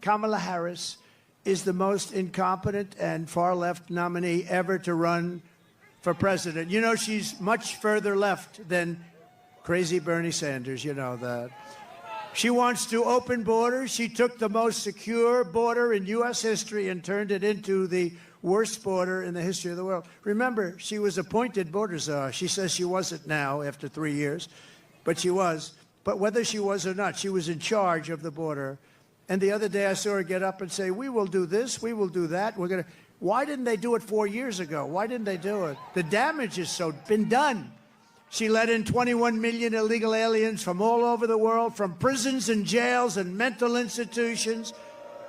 Kamala Harris is the most incompetent and far-left nominee ever to run for president. You know, she's much further left than crazy Bernie Sanders, you know that. She wants to open borders. She took the most secure border in U.S. history and turned it into the worst border in the history of the world. Remember, she was appointed border czar. She says she wasn't now after 3 years, but she was. But whether she was or not, she was in charge of the border. And the other day I saw her get up and say, we will do this, we will do that. We're going to. Why didn't they do it 4 years ago? Why didn't they do it? The damage is been done. She let in 21 million illegal aliens from all over the world, from prisons and jails and mental institutions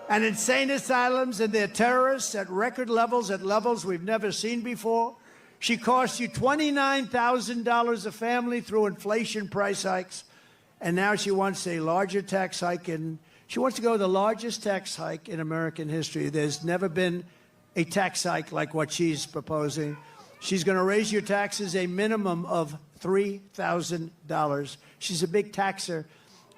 and insane asylums, and they're terrorists at record levels, at levels we've never seen before. She cost you $29,000 a family through inflation price hikes. And now she wants a larger tax hike she wants to go the largest tax hike in American history. There's never been a tax hike like what she's proposing. She's going to raise your taxes a minimum of $3,000. She's a big taxer.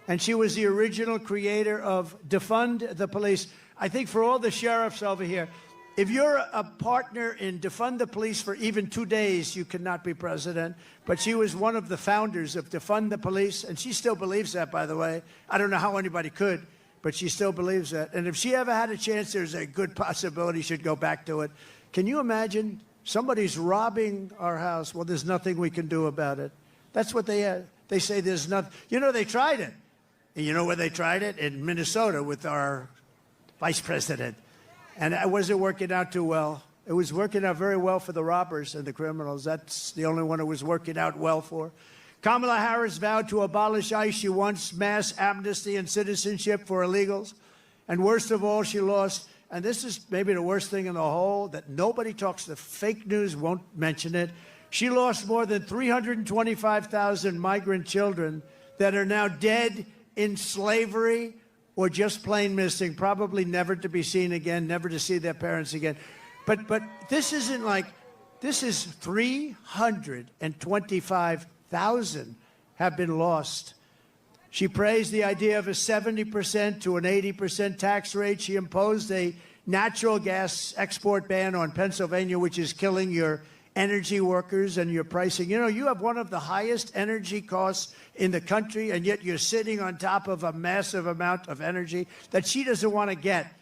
And she was the original creator of Defund the Police. I think for all the sheriffs over here, if you're a partner in Defund the Police for even 2 days, you cannot be president. But she was one of the founders of Defund the Police, and she still believes that, by the way. I don't know how anybody could, but she still believes that. And if she ever had a chance, there's a good possibility she'd go back to it. Can you imagine? Somebody's robbing our house. Well, there's nothing we can do about it. That's what they say there's nothing. You know, they tried it. And you know where they tried it? In Minnesota with our vice president. And it wasn't working out too well. It was working out very well for the robbers and the criminals. That's the only one it was working out well for. Kamala Harris vowed to abolish ICE. She wants mass amnesty and citizenship for illegals. And worst of all, she lost, and this is maybe the worst thing in the whole, that nobody talks, the fake news won't mention it. She lost more than 325,000 migrant children that are now dead in slavery or just plain missing, probably never to be seen again, never to see their parents again. But this isn't like, this is 325,000 have been lost. She praised the idea of a 70% to an 80% tax rate. She imposed a natural gas export ban on Pennsylvania, which is killing your energy workers and your pricing. You know, you have one of the highest energy costs in the country, and yet you're sitting on top of a massive amount of energy that she doesn't want to get.